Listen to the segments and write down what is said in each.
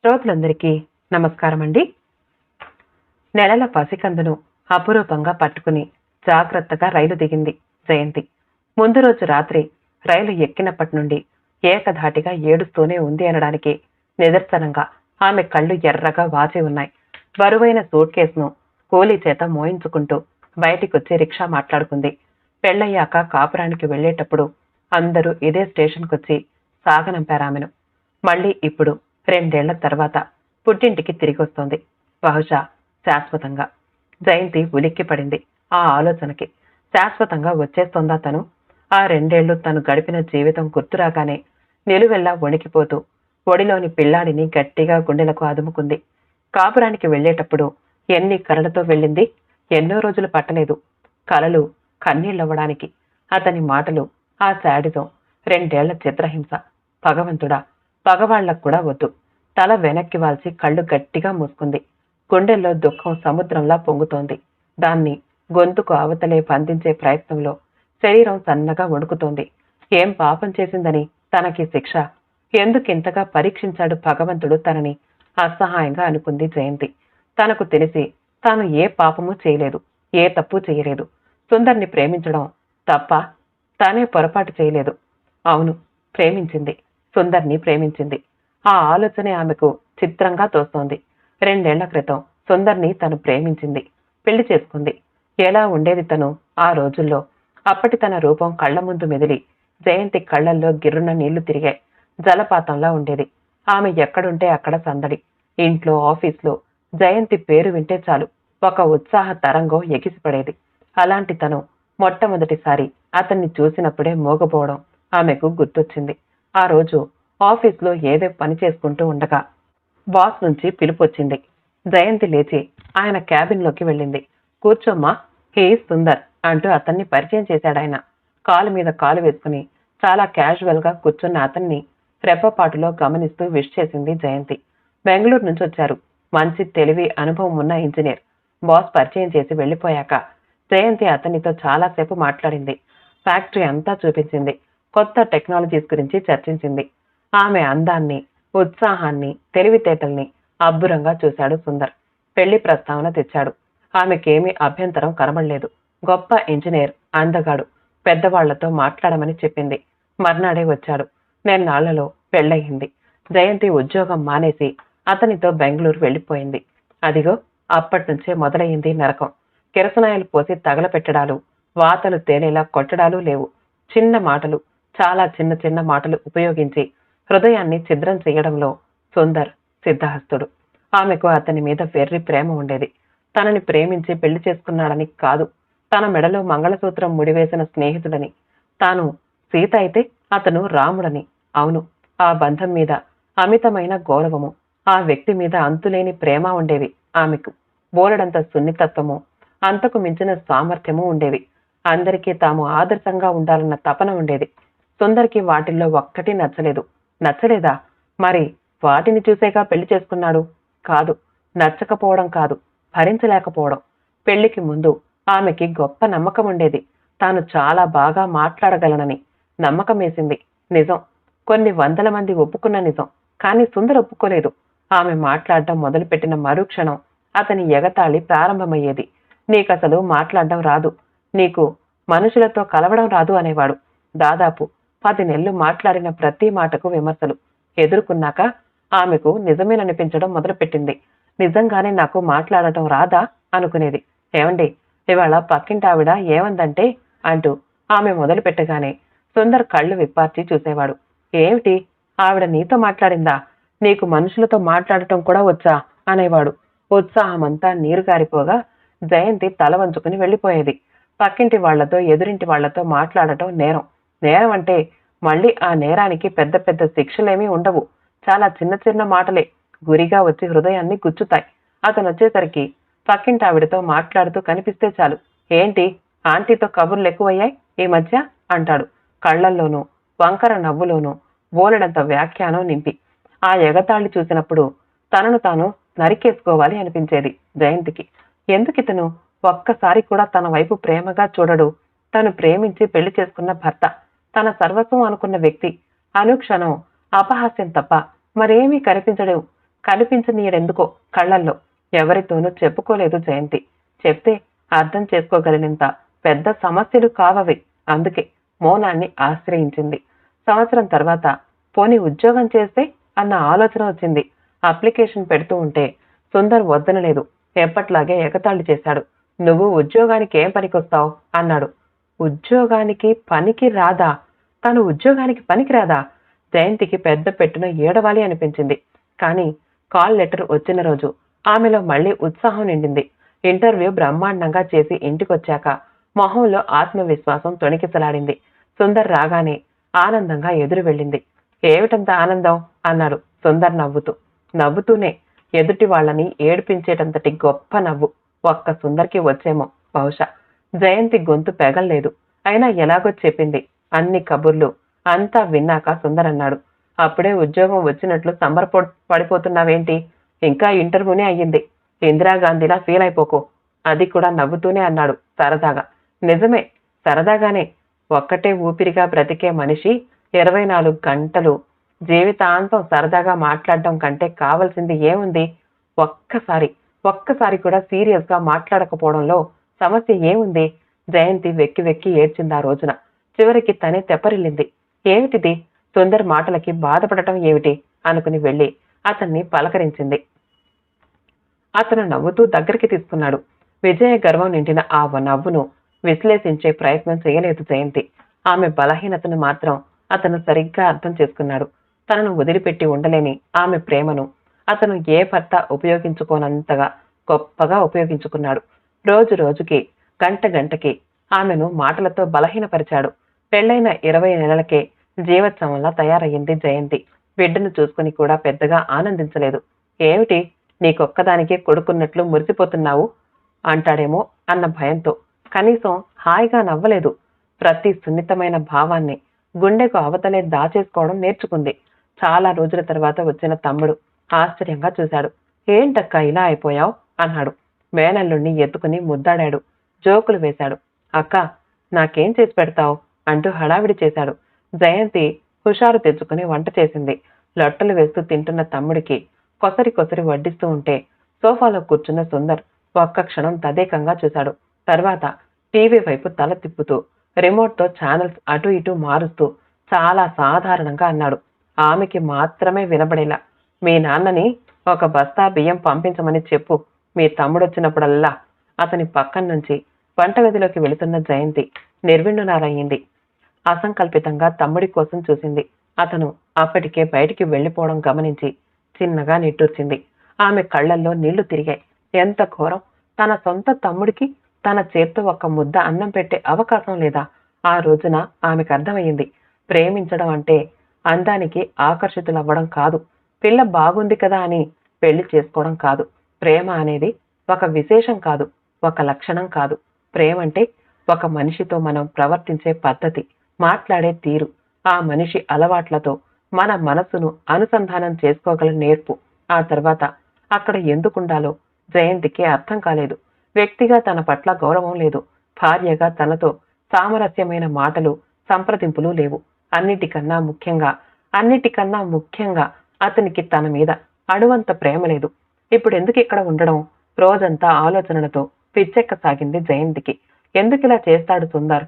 శ్రోతలందరికీ నమస్కారం అండి. నెలల పసికందును అపురూపంగా పట్టుకుని జాగ్రత్తగా రైలు దిగింది జయంతి. ముందు రోజు రాత్రి రైలు ఎక్కినప్పటి నుండి ఏకధాటిగా ఏడుస్తూనే ఉంది అనడానికి నిదర్శనంగా ఆమె కళ్ళు ఎర్రగా వాచి ఉన్నాయి. బరువైన సూట్ కేసును కూలీ చేత మోయించుకుంటూ బయటికొచ్చి రిక్షా మాట్లాడుకుంది. పెళ్ళయ్యాక కాపురానికి వెళ్లేటప్పుడు అందరూ ఇదే స్టేషన్కొచ్చి సాగనంపారామెను. మళ్ళీ ఇప్పుడు 2 ఏళ్ల తర్వాత పుట్టింటికి తిరిగొస్తోంది. బహుశా శాశ్వతంగా. జయంతి ఉలిక్కి పడింది ఆ ఆలోచనకి. శాశ్వతంగా వచ్చేస్తోందా తను? ఆ 2 ఏళ్లు తను గడిపిన జీవితం గుర్తురాగానే నిలువెల్లా వణికిపోతూ ఒడిలోని పిల్లాడిని గట్టిగా గుండెలకు అదుముకుంది. కాపురానికి వెళ్లేటప్పుడు ఎన్ని కలలతో వెళ్ళింది. ఎన్నో రోజులు పట్టలేదు కలలు కన్నీళ్లవ్వడానికి. అతని మాటలు, ఆ శాడిజం, 2 ఏళ్ల చిత్రహింస. భగవంతుడా, పగవాళ్లకు కూడా వద్దు. తల వెనక్కి వాల్చి కళ్ళు గట్టిగా మూసుకుంది. గుండెల్లో దుఃఖం సముద్రంలా పొంగుతోంది. దాన్ని గొంతుకు అవతలే బంధించే ప్రయత్నంలో శరీరం సన్నగా వణుకుతోంది. ఏం పాపం చేసిందని తనకి శిక్ష? ఎందుకింతగా పరీక్షించాడు భగవంతుడు తనని? అసహాయంగా అనుకుంది జయంతి. తనకు తెలిసి తాను ఏ పాపమూ చేయలేదు, ఏ తప్పు చేయలేదు. సుందర్ని ప్రేమించడం తప్ప? తానే పొరపాటు చేయలేదు. అవును, ప్రేమించింది. సుందర్ని ప్రేమించింది. ఆ ఆలోచనే ఆమెకు చిత్రంగా తోస్తోంది. 2 ఏళ్ల క్రితం సుందర్ని తను ప్రేమించింది, పెళ్లి చేసుకుంది. ఎలా ఉండేది తను ఆ రోజుల్లో? అప్పటి తన రూపం కళ్ల ముందు మెదిలి జయంతి కళ్లల్లో గిర్రున నీళ్లు తిరిగాయి. జలపాతంలా ఉండేది. ఆమె ఎక్కడుంటే అక్కడ సందడి. ఇంట్లో, ఆఫీస్లో జయంతి పేరు వింటే చాలు ఒక ఉత్సాహ తరంగం ఎగిసిపడేది. అలాంటి తను మొట్టమొదటిసారి అతన్ని చూసినప్పుడే మోగపోవడం ఆమెకు గుర్తొచ్చింది. ఆ రోజు ఆఫీస్లో ఏదో పని చేసుకుంటూ ఉండగా బాస్ నుంచి పిలుపొచ్చింది. జయంతి లేచి ఆయన క్యాబిన్లోకి వెళ్ళింది. కూర్చోమ్మా, హే సుందర్ అంటూ అతన్ని పరిచయం చేశాడాయన. కాలు మీద కాలు వేసుకుని చాలా క్యాజువల్ గా కూర్చున్న అతన్ని రెప్పపాటులో గమనిస్తూ విష్ చేసింది జయంతి. బెంగళూరు నుంచి వచ్చారు. మంచి తెలివి, అనుభవం ఉన్న ఇంజనీర్. బాస్ పరిచయం చేసి వెళ్లిపోయాక జయంతి అతనితో చాలాసేపు మాట్లాడింది. ఫ్యాక్టరీ అంతా చూపించింది. కొత్త టెక్నాలజీస్ గురించి చర్చించింది. ఆమె అందాన్ని, ఉత్సాహాన్ని, తెలివితేటల్ని అబ్బురంగా చూశాడు సుందర్. పెళ్లి ప్రస్తావన తెచ్చాడు. ఆమెకేమీ అభ్యంతరం కనబడలేదు. గొప్ప ఇంజనీర్, అందగాడు, పెద్దవాళ్లతో మాట్లాడమని చెప్పింది. మర్నాడే వచ్చాడు. నెల్లాళ్లలో పెళ్లయింది. జయంతి ఉద్యోగం మానేసి అతనితో బెంగళూరు వెళ్లిపోయింది. అదిగో అప్పట్నుంచే మొదలయ్యింది నరకం. కిరసనాయలు పోసి తగలపెట్టడాలు, వాతలు తేలేలా కొట్టడాలు లేవు. చిన్న మాటలు, చాలా చిన్న చిన్న మాటలు ఉపయోగించి హృదయాన్ని ఛిద్రం చేయడంలో సుందర్ సిద్ధహస్తుడు. ఆమెకు అతని మీద వెర్రి ప్రేమ ఉండేది. తనని ప్రేమించి పెళ్లి చేసుకున్నాడని కాదు, తన మెడలో మంగళసూత్రం ముడివేసిన స్నేహితుడని. తాను సీత అయితే అతను రాముడని. అవును, ఆ బంధం మీద అమితమైన గౌరవము, ఆ వ్యక్తి మీద అంతులేని ప్రేమ ఉండేవి ఆమెకు. బోలెడంత సున్నితత్వము, అంతకు మించిన సామర్థ్యము ఉండేవి. అందరికీ తాము ఆదర్శంగా ఉండాలన్న తపన ఉండేది. సుందర్కి వాటిల్లో ఒక్కటి నచ్చలేదు. నచ్చలేదా? మరి వాటిని చూసేగా పెళ్లి చేసుకున్నాడు. కాదు, నచ్చకపోవడం కాదు, భరించలేకపోవడం. పెళ్లికి ముందు ఆమెకి గొప్ప నమ్మకం ఉండేది. తాను చాలా బాగా మాట్లాడగలనని నమ్మకం వేసింది. నిజం, కొన్ని వందల మంది ఒప్పుకున్న నిజం. కానీ సుందర్ ఒప్పుకోలేదు. ఆమె మాట్లాడడం మొదలుపెట్టిన మరుక్షణం అతని ఎగతాళి ప్రారంభమయ్యేది. నీకసలు మాట్లాడడం రాదు, నీకు మనుషులతో కలవడం రాదు అనేవాడు. దాదాపు 10 నెలలు మాట్లాడిన ప్రతి మాటకు విమర్శలు ఎదుర్కొన్నాక ఆమెకు నిజమేననిపించడం మొదలుపెట్టింది. నిజంగానే నాకు మాట్లాడటం రాదా అనుకునేది. ఏమండి, ఇవాళ పక్కింటి ఆవిడ ఏమందంటే అంటూ ఆమె మొదలు పెట్టగానే సుందర్ కళ్ళు విప్పార్చి చూసేవాడు. ఏమిటి, ఆవిడ నీతో మాట్లాడిందా? నీకు మనుషులతో మాట్లాడటం కూడా వచ్చా అనేవాడు. ఉత్సాహమంతా నీరుగారిపోగా జయంతి తల వంచుకుని వెళ్లిపోయేది. పక్కింటి వాళ్లతో, ఎదురింటి వాళ్లతో మాట్లాడటం నేరం. నేరం అంటే మళ్ళీ ఆ నేరానికి పెద్ద పెద్ద శిక్షలేమీ ఉండవు. చాలా చిన్న చిన్న మాటలే గురిగా వచ్చి హృదయాన్ని గుచ్చుతాయి. అతను వచ్చేసరికి పక్కింటి ఆవిడతో మాట్లాడుతూ కనిపిస్తే చాలు, ఏంటి ఆంటీతో కబుర్లు ఎక్కువయ్యాయి ఈ మధ్య అంటాడు. కళ్లల్లోనూ వంకర నవ్వులోనూ బోలెడంత వ్యాఖ్యానం నింపి. ఆ ఎగతాళి చూసినప్పుడు తనను తాను నరికేసుకోవాలి అనిపించేది జయంతికి. ఎందుకితను ఒక్కసారి కూడా తన వైపు ప్రేమగా చూడడు? తను ప్రేమించి పెళ్లి చేసుకున్న భర్త, తన సర్వస్వం అనుకున్న వ్యక్తి అనుక్షణం అపహాస్యం తప్ప మరేమీ కనిపించడు. కనిపించనీయడెందుకో కళ్ళల్లో. ఎవరితోనూ చెప్పుకోలేదు జయంతి. చెప్తే అర్థం చేసుకోగలిగినంత పెద్ద సమస్యలు కావవి. అందుకే మౌనాన్ని ఆశ్రయించింది. సంవత్సరం తర్వాత పోనీ ఉద్యోగం చేస్తే అన్న ఆలోచన వచ్చింది. అప్లికేషన్ పెడుతూ ఉంటే సుందర్ వద్దనలేదు. ఎప్పట్లాగే ఎగతాళి చేశాడు. నువ్వు ఉద్యోగానికి ఏం పనికొస్తావు అన్నాడు. ఉద్యోగానికి పనికి రాదా? తను ఉద్యోగానికి పనికి రాదా? జయంతికి పెద్ద పెట్టున ఏడవాలి అనిపించింది. కానీ కాల్ లెటర్ వచ్చిన రోజు ఆమెలో మళ్లీ ఉత్సాహం నిండింది. ఇంటర్వ్యూ బ్రహ్మాండంగా చేసి ఇంటికొచ్చాక మొహంలో ఆత్మవిశ్వాసం తొణికిసలాడింది. సుందర్ రాగానే ఆనందంగా ఎదురు వెళ్ళింది. ఏమిటంత ఆనందం అన్నాడు సుందర్ నవ్వుతూనే. ఎదుటి వాళ్ళని ఏడిపించేటంతటి గొప్ప నవ్వు ఒక్క సుందర్కి వచ్చేమో బహుశా. జయంతి గొంతు పెగల్లేదు. అయినా ఎలాగో చెప్పింది అన్ని కబుర్లు. అంతా విన్నాక సుందర్ అన్నాడు, అప్పుడే ఉద్యోగం వచ్చినట్లు పడిపోతున్నావేంటి? ఇంకా ఇంటర్వ్యూనే అయ్యింది. ఇందిరాగాంధీలా ఫీల్ అయిపోకు. అది కూడా నవ్వుతూనే అన్నాడు సరదాగా. నిజమే, సరదాగానే. ఒక్కటే ఊపిరిగా బ్రతికే మనిషి 24 గంటలు జీవితాంతం సరదాగా మాట్లాడడం కంటే కావలసింది ఏముంది? ఒక్కసారి కూడా సీరియస్ గా మాట్లాడకపోవడంలో సమస్య ఏముంది? జయంతి వెక్కి వెక్కి ఏడ్చింది ఆ రోజున. చివరికి తనే తెప్పరిల్లింది. ఏమిటిది? సుందర్ మాటలకి బాధపడటం ఏమిటి అనుకుని వెళ్ళి అతన్ని పలకరించింది. అతను నవ్వుతూ దగ్గరికి తీసుకున్నాడు. విజయ గర్వం నిండిన ఆ నవ్వును విశ్లేషించే ప్రయత్నం చేయలేదు జయంతి. ఆమె బలహీనతను మాత్రం అతను సరిగ్గా అర్థం చేసుకున్నాడు. తనను వదిలిపెట్టి ఉండలేని ఆమె ప్రేమను అతను ఏ భర్త ఉపయోగించుకోనంతగా గొప్పగా ఉపయోగించుకున్నాడు. రోజు రోజుకి గంటకి ఆమెను మాటలతో బలహీనపరిచాడు. పెళ్లైన 20 నెలలకే జీవోత్సవంలా తయారయ్యింది జయంతి. బిడ్డను చూసుకుని కూడా పెద్దగా ఆనందించలేదు. ఏమిటి నీకొక్కదానికే కొడుకున్నట్లు మురిసిపోతున్నావు అంటాడేమో అన్న భయంతో కనీసం హాయిగా నవ్వలేదు. ప్రతి సున్నితమైన భావాన్ని గుండెకు అవతలే దాచేసుకోవడం నేర్చుకుంది. చాలా రోజుల తర్వాత వచ్చిన తమ్ముడు ఆశ్చర్యంగా చూశాడు. ఏంటక్కా ఇలా అయిపోయావు అన్నాడు. మేనల్లుణ్ణి ఎత్తుకుని ముద్దాడాడు. జోకులు వేశాడు. అక్క, నాకేం చేసి పెడతావు అంటూ హడావిడి చేశాడు. జయంతి హుషారు తెచ్చుకుని వంట చేసింది. లొట్టలు వేస్తూ తింటున్న తమ్ముడికి కొసరి వడ్డిస్తూ ఉంటే సోఫాలో కూర్చున్న సుందర్ ఒక్క క్షణం తదేకంగా చూశాడు. తర్వాత టీవీ వైపు తల తిప్పుతూ రిమోట్తో ఛానల్స్ అటు ఇటు మారుస్తూ చాలా సాధారణంగా అన్నాడు. ఆమెకి మాత్రమే వినబడేలా, మీ నాన్నని ఒక బస్తా బియ్యం పంపించమని చెప్పు. మీ తమ్ముడొచ్చినప్పుడల్లా. అతని పక్కన నుంచి వంటగదిలోకి వెళుతున్న జయంతి నిర్విణ్ణురాలయ్యింది. అసంకల్పితంగా తమ్ముడి కోసం చూసింది. అతను అప్పటికే బయటికి వెళ్లిపోవడం గమనించి చిన్నగా నిట్టూర్చింది. ఆమె కళ్లల్లో నీళ్లు తిరిగాయి. ఎంత ఘోరం! తన సొంత తమ్ముడికి తన చేత్తో ఒక్క ముద్ద అన్నం పెట్టే అవకాశం లేదా? ఆ రోజున ఆమెకు అర్థమయ్యింది. ప్రేమించడం అంటే అందానికి ఆకర్షితులవ్వడం కాదు. పిల్ల బాగుంది కదా అని పెళ్లి చేసుకోవడం కాదు. ప్రేమ అనేది ఒక విశేషం కాదు, ఒక లక్షణం కాదు. ప్రేమంటే ఒక మనిషితో మనం ప్రవర్తించే పద్ధతి, మాట్లాడే తీరు, ఆ మనిషి అలవాట్లతో మన మనసును అనుసంధానం చేసుకోగల నేర్పు. ఆ తర్వాత అక్కడ ఎందుకుండాలో జయంతికి అర్థం కాలేదు. వ్యక్తిగా తన పట్ల గౌరవం లేదు. భార్యగా తనతో సామరస్యమైన మాటలు, సంప్రదింపులు లేవు. అన్నిటికన్నా ముఖ్యంగా అతనికి తన మీద అణువంత ప్రేమ లేదు. ఇప్పుడెందుకు ఇక్కడ ఉండడం? రోజంతా ఆలోచనలతో పిచ్చెక్కసాగింది జయంతికి. ఎందుకిలా చేస్తాడు సుందర్?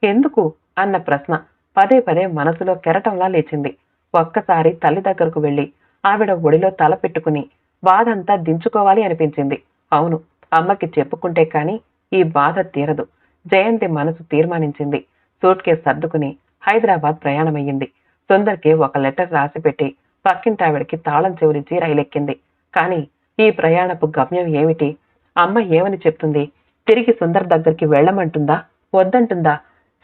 ఎందుకు అన్న ప్రశ్న పదే మనసులో కెరటంలా లేచింది. ఒక్కసారి తల్లి దగ్గరకు వెళ్లి ఆవిడ ఒడిలో తల పెట్టుకుని బాధంతా దించుకోవాలి అనిపించింది. అవును, అమ్మకి చెప్పుకుంటే కాని ఈ బాధ తీరదు. జయంతి మనసు తీర్మానించింది. సూట్ కేసు సర్దుకుని హైదరాబాద్ ప్రయాణమయ్యింది. సుందర్కి ఒక లెటర్ రాసిపెట్టి పక్కింటావిడికి తాళం చెవులిచ్చి రైలెక్కింది. కాని ఈ ప్రయాణపు గమ్యం ఏమిటి? అమ్మ ఏమని చెప్తుంది? తిరిగి సుందర్ దగ్గరికి వెళ్లమంటుందా, వద్దంటుందా?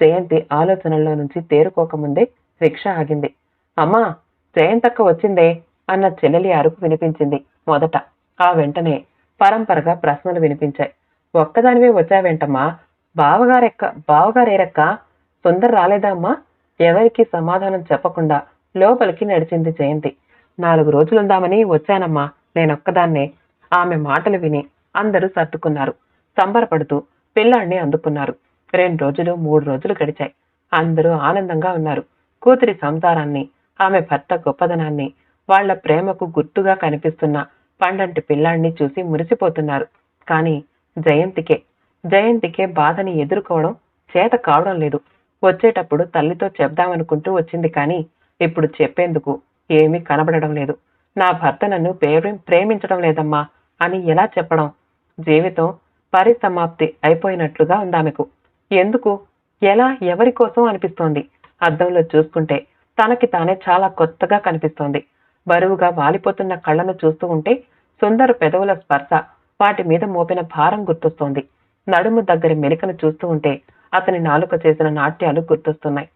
జయంతి ఆలోచనల్లో నుంచి తేరుకోకముందే రిక్షా ఆగింది. అమ్మా, జయంతక్క వచ్చిందే అన్న చెల్లెలి అరుపు వినిపించింది మొదట. ఆ వెంటనే పరంపరగా ప్రశ్నలు వినిపించాయి. ఒక్కదానివే వచ్చావేంటమ్మా? బావగారేరక్క? సుందర్ రాలేదా అమ్మా? ఎవరికీ సమాధానం చెప్పకుండా లోపలికి నడిచింది జయంతి. 4 రోజులుందామని వచ్చానమ్మా, నేనొక్కదాన్నే. ఆమె మాటలు విని అందరూ సర్దుకున్నారు. సంబరపడుతూ పిల్లాణ్ణి అందుకున్నారు. 2 రోజులు 3 రోజులు గడిచాయి. అందరూ ఆనందంగా ఉన్నారు. కూతురి సంసారాన్ని, ఆమె భర్త గొప్పదనాన్ని, వాళ్ల ప్రేమకు గుర్తుగా కనిపిస్తున్న పండంటి పిల్లాడిని చూసి మురిసిపోతున్నారు. కానీ జయంతికే బాధని ఎదుర్కోవడం చేత కావడం లేదు. వచ్చేటప్పుడు తల్లితో చెప్దామనుకుంటూ వచ్చింది, కానీ ఇప్పుడు చెప్పేందుకు ఏమీ కనబడడం లేదు. నా భర్త నన్ను ప్రేమించడం లేదమ్మా అని ఎలా చెప్పడం? జీవితం పరిసమాప్తి అయిపోయినట్లుగా ఉందామెకు. ఎందుకు, ఎలా, ఎవరి కోసం అనిపిస్తోంది. అద్దంలో చూసుకుంటే తనకి తానే చాలా కొత్తగా కనిపిస్తోంది. బరువుగా వాలిపోతున్న కళ్ళను చూస్తూ ఉంటే సుందర పెదవుల స్పర్శ, వాటి మీద మోపిన భారం గుర్తొస్తోంది. నడుము దగ్గర మెలికను చూస్తూ ఉంటే అతని నాలుక చేసిన నాట్యాలు గుర్తొస్తున్నాయి.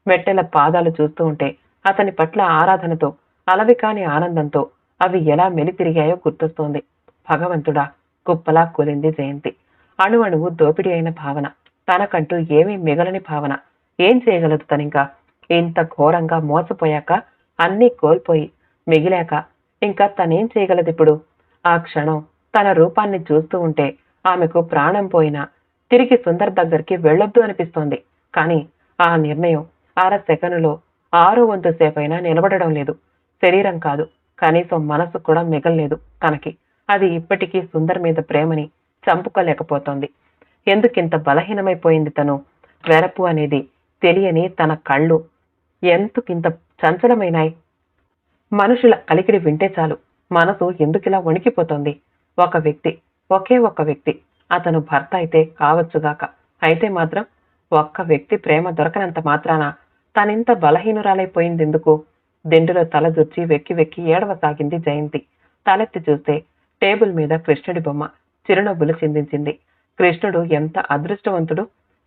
మెట్టెల పాదాలు చూస్తూ ఉంటే అతని పట్ల ఆరాధనతో, అలవికాని ఆనందంతో అవి ఎలా మెలితిరిగాయో గుర్తొస్తోంది. భగవంతుడా, కుప్పలా కూలింది జయంతి. అణువణువు దోపిడీ అయిన భావన, తనకంటూ ఏమీ మిగలని భావన. ఏం చేయగలదు తనింకా? ఇంత ఘోరంగా మోసపోయాక, అన్నీ కోల్పోయి మిగిలాక ఇంకా తనేం చేయగలదిప్పుడు? ఆ క్షణం తన రూపాన్ని చూస్తూ ఉంటే ఆమెకు ప్రాణం పోయినా తిరిగి సుందర్ దగ్గరికి వెళ్ళొద్దు అనిపిస్తోంది. కానీ ఆ నిర్ణయం అర సెకనులో 6వ వంతు సేపైనా నిలబడడం లేదు. శరీరం కాదు, కనీసం మనసు కూడా మిగల్లేదు తనకి. అది ఇప్పటికీ సుందర్ మీద ప్రేమని చంపుకోలేకపోతోంది. ఎందుకింత బలహీనమైపోయింది తను? వెరపు అనేది తెలియని తన కళ్ళు ఎందుకింత చంచలమైనాయి? మనుషుల అలికిడి వింటే చాలు మనసు ఎందుకిలా వణికిపోతోంది? ఒక వ్యక్తి, ఒకే ఒక్క వ్యక్తి, అతను భర్త అయితే కావచ్చుగాక. అయితే మాత్రం ఒక్క వ్యక్తి ప్రేమ దొరకనంత మాత్రాన తనింత బలహీనురాలైపోయిందెందుకు? దిండులో తల దూర్చి వెక్కి వెక్కి ఏడవసాగింది జయంతి. తలెత్తి చూస్తే టేబుల్ మీద కృష్ణుడి బొమ్మ చిరునవ్వులు చిందించింది. కృష్ణుడు ఎంత అదృష్టవంతుడు!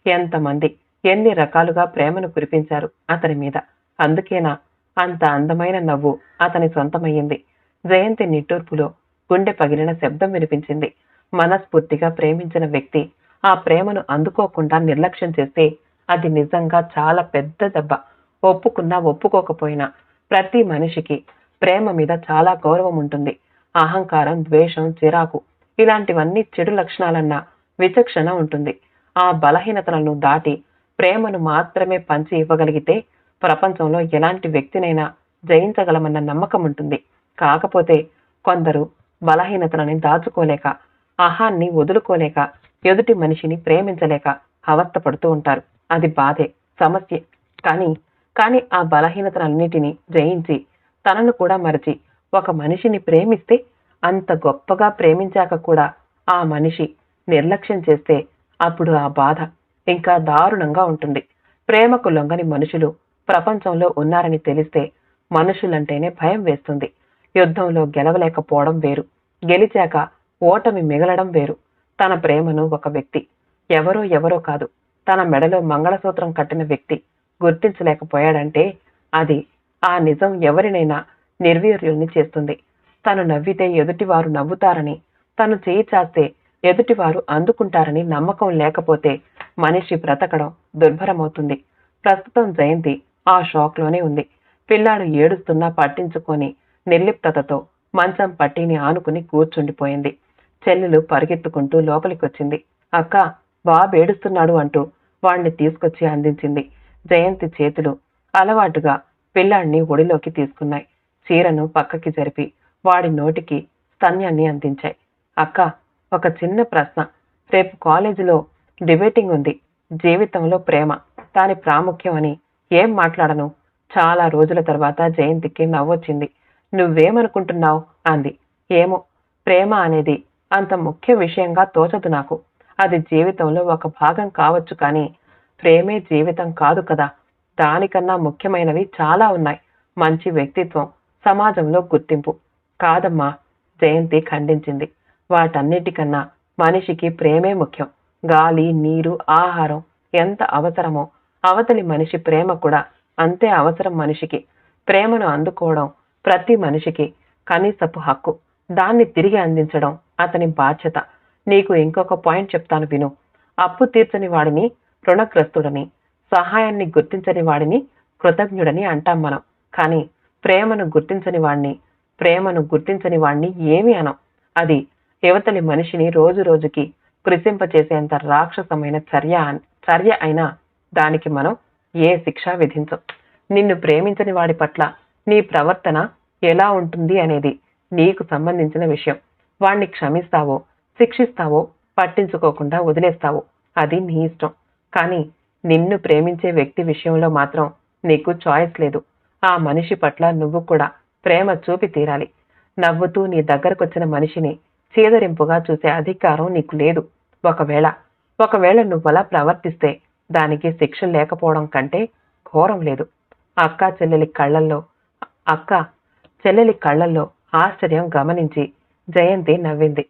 ఎంతమంది ఎన్ని రకాలుగా ప్రేమను కురిపించారు అతని మీద. అందుకేనా అంత అందమైన నవ్వు అతని సొంతమయ్యింది. జయంతి నిట్టూర్పులో గుండె పగిలిన శబ్దం వినిపించింది. మనస్ఫూర్తిగా ప్రేమించిన వ్యక్తి ఆ ప్రేమను అందుకోకుండా నిర్లక్ష్యం చేస్తే అది నిజంగా చాలా పెద్ద దెబ్బ. ఒప్పుకున్నా ఒప్పుకోకపోయినా ప్రతి మనిషికి ప్రేమ మీద చాలా గౌరవం ఉంటుంది. అహంకారం, ద్వేషం, చిరాకు ఇలాంటివన్నీ చెడు లక్షణాలన్న విచక్షణ ఉంటుంది. ఆ బలహీనతలను దాటి ప్రేమను మాత్రమే పంచి ఇవ్వగలిగితే ప్రపంచంలో ఎలాంటి వ్యక్తినైనా జయించగలమన్న నమ్మకం ఉంటుంది. కాకపోతే కొందరు బలహీనతలని దాచుకోలేక, అహాన్ని వదులుకోలేక, ఎదుటి మనిషిని ప్రేమించలేక అవస్థపడుతూ ఉంటారు. అది బాధే, సమస్య. కానీ ఆ బలహీనతలన్నిటినీ జయించి తనను కూడా మరచి ఒక మనిషిని ప్రేమిస్తే, అంత గొప్పగా ప్రేమించాక కూడా ఆ మనిషి నిర్లక్ష్యం చేస్తే అప్పుడు ఆ బాధ ఇంకా దారుణంగా ఉంటుంది. ప్రేమకు లొంగని మనుషులు ప్రపంచంలో ఉన్నారని తెలిస్తే మనుషులంటేనే భయం వేస్తుంది. యుద్ధంలో గెలవలేకపోవడం వేరు, గెలిచాక ఓటమి మిగలడం వేరు. తన ప్రేమను ఒక వ్యక్తి, ఎవరో కాదు, తన మెడలో మంగళసూత్రం కట్టిన వ్యక్తి గుర్తించలేకపోయాడంటే అది ఆ నిజం ఎవరినైనా నిర్వీర్యుల్ని చేస్తుంది. తను నవ్వితే ఎదుటివారు నవ్వుతారని, తను చేయి చాస్తే ఎదుటివారు అందుకుంటారని నమ్మకం లేకపోతే మనిషి బ్రతకడం దుర్భరమవుతుంది. ప్రస్తుతం జయంతి ఆ షాక్లోనే ఉంది. పిల్లాడు ఏడుస్తున్నా పట్టించుకొని నిర్లిప్తతతో మంచం పట్టీని ఆనుకుని కూర్చుండిపోయింది. చెల్లెలు పరిగెత్తుకుంటూ లోపలికొచ్చింది. అక్క, బాబు ఏడుస్తున్నాడు అంటూ వాణ్ణి తీసుకొచ్చి అందించింది. జయంతి చేతులు అలవాటుగా పిల్లాడిని ఒడిలోకి తీసుకున్నాయి. చీరను పక్కకి జరిపి వాడి నోటికి స్తన్యాన్ని అందించాయి. అక్క, ఒక చిన్న ప్రశ్న. రేపు కాలేజీలో డిబేటింగ్ ఉంది. జీవితంలో ప్రేమ, దాని ప్రాముఖ్యం అని ఏం మాట్లాడను? చాలా రోజుల తర్వాత జయంతికి నవ్వొచ్చింది. నువ్వేమనుకుంటున్నావు అంది. ఏమో, ప్రేమ అనేది అంత ముఖ్య విషయంగా తోచదు నాకు. అది జీవితంలో ఒక భాగం కావచ్చు, కానీ ప్రేమే జీవితం కాదు కదా. దానికన్నా ముఖ్యమైనవి చాలా ఉన్నాయి. మంచి వ్యక్తిత్వం, సమాజంలో గుర్తింపు. కాదమ్మా, జయంతి ఖండించింది. వాటన్నిటికన్నా మనిషికి ప్రేమే ముఖ్యం. గాలి, నీరు, ఆహారం ఎంత అవసరమో అవతలి మనిషి ప్రేమ కూడా అంతే అవసరం మనిషికి. ప్రేమను అందుకోవడం ప్రతి మనిషికి కనీసపు హక్కు. దాన్ని తిరిగి అందించడం అతని బాధ్యత. నీకు ఇంకొక పాయింట్ చెప్తాను విను. అప్పు తీర్చని వాడిని రుణగ్రస్తుడని, సహాయాన్ని గుర్తించని వాడిని కృతజ్ఞుడని అంటాం మనం. కానీ ప్రేమను గుర్తించని వాడిని ఏమీ అనం. అది యువతలి మనిషిని రోజు రోజుకి కృషింపచేసేంత రాక్షసమైన చర్య అయినా దానికి మనం ఏ శిక్ష విధించం. నిన్ను ప్రేమించని వాడి పట్ల నీ ప్రవర్తన ఎలా ఉంటుంది అనేది నీకు సంబంధించిన విషయం. వాణ్ణి క్షమిస్తావో, శిక్షిస్తావో, పట్టించుకోకుండా వదిలేస్తావో అది నీ ఇష్టం. కానీ నిన్ను ప్రేమించే వ్యక్తి విషయంలో మాత్రం నీకు చాయిస్ లేదు. ఆ మనిషి పట్ల నువ్వు కూడా ప్రేమ చూపి తీరాలి. నవ్వుతూ నీ దగ్గరకొచ్చిన మనిషిని చీదరింపుగా చూసే అధికారం నీకు లేదు. ఒకవేళ నువ్వలా ప్రవర్తిస్తే దానికి శిక్ష లేకపోవడం కంటే ఘోరం లేదు. అక్క చెల్లెలి కళ్ళల్లో ఆశ్చర్యం గమనించి జయంతి నవ్వింది.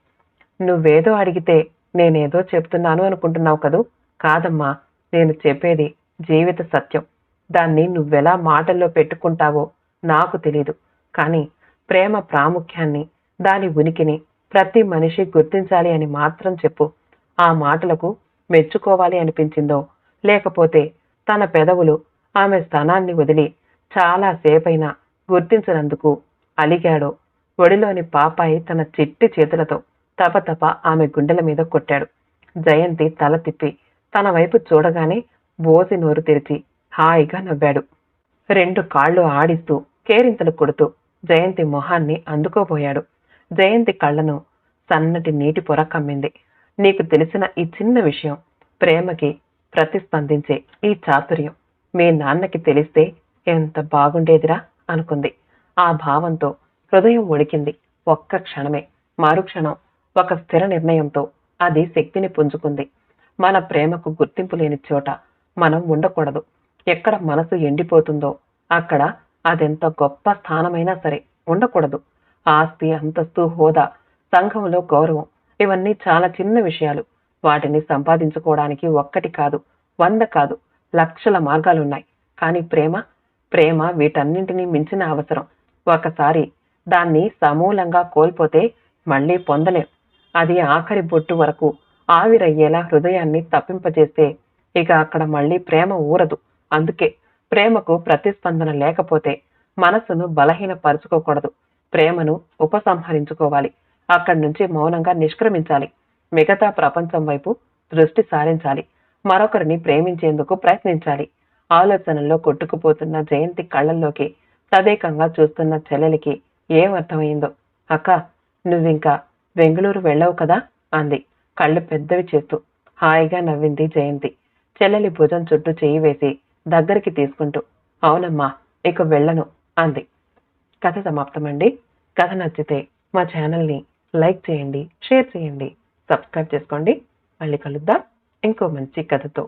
నువ్వేదో అడిగితే నేనేదో చెప్తున్నాను అనుకుంటున్నావు కదూ? కాదమ్మా, నేను చెప్పేది జీవిత సత్యం. దాన్ని నువ్వెలా మాటల్లో పెట్టుకుంటావో నాకు తెలీదు. కానీ ప్రేమ ప్రాముఖ్యాన్ని, దాని ఉనికిని ప్రతి మనిషి గుర్తించాలి అని మాత్రం చెప్పు. ఆ మాటలకు మెచ్చుకోవాలి అనిపించిందో, లేకపోతే తన పెదవులు ఆమె స్థానాన్ని వదిలి చాలా సేపైనా గుర్తించినందుకు అలిగాడో, ఒడిలోని పాపాయి తన చిట్టి చేతులతో తపతప ఆమె గుండెల మీద కొట్టాడు. జయంతి తల తిప్పి తన వైపు చూడగానే బోసి నోరు తెరిచి హాయిగా నవ్వాడు. 2 కాళ్ళు ఆడిస్తూ కేరింతలు కొడుతూ జయంతి మొహాన్ని అందుకోబోయాడు. జయంతి కళ్ళను సన్నటి నీటి పొర కమ్మింది. నీకు తెలిసిన ఈ చిన్న విషయం, ప్రేమకి ప్రతిస్పందించే ఈ చాతుర్యం మీ నాన్నకి తెలిస్తే ఎంత బాగుండేదిరా అనుకుంది. ఆ భావంతో హృదయం ఉడికింది. ఒక్క క్షణమే, మరుక్షణం ఒక స్థిర నిర్ణయంతో అది శక్తిని పుంజుకుంది. మన ప్రేమకు గుర్తింపు లేని చోట మనం ఉండకూడదు. ఎక్కడ మనసు ఎండిపోతుందో అక్కడ అదెంత గొప్ప స్థానమైనా సరే ఉండకూడదు. ఆస్తి, అంతస్తు, హోదా, సంఘంలో గౌరవం ఇవన్నీ చాలా చిన్న విషయాలు. వాటిని సంపాదించుకోవడానికి 1 కాదు, 100 కాదు, లక్షల మార్గాలున్నాయి. కానీ ప్రేమ వీటన్నింటినీ మించిన అవసరం. ఒకసారి దాన్ని సమూలంగా కోల్పోతే మళ్ళీ పొందలేం. అది ఆఖరి బొట్టు వరకు ఆవిరయ్యేలా హృదయాన్ని తప్పింపజేస్తే ఇక అక్కడ మళ్ళీ ప్రేమ ఊరదు. అందుకే ప్రేమకు ప్రతిస్పందన లేకపోతే మనసును బలహీనపరుచుకోకూడదు. ప్రేమను ఉపసంహరించుకోవాలి. అక్కడి నుంచి మౌనంగా నిష్క్రమించాలి. మిగతా ప్రపంచం వైపు దృష్టి సారించాలి. మరొకరిని ప్రేమించేందుకు ప్రయత్నించాలి. ఆలోచనల్లో కొట్టుకుపోతున్న జయంతి కళ్ళల్లోకి తదేకంగా చూస్తున్న చెల్లెలికి ఏమర్థమైందో. అక్క, నువ్వింకా బెంగళూరు వెళ్ళవు కదా అంది కళ్ళు పెద్దవి చేస్తూ. హాయిగా నవ్వింది జయంతి చెల్లెలి భుజం చుట్టూ చేయి వేసి దగ్గరికి తీసుకుంటూ. అవునమ్మా, ఇక వెళ్ళను అంది. కథ సమాప్తమండి. కథ నచ్చితే మా ఛానల్ని లైక్ చేయండి, షేర్ చేయండి, సబ్స్క్రైబ్ చేసుకోండి. మళ్ళీ కలుద్దాం ఇంకో మంచి కథతో.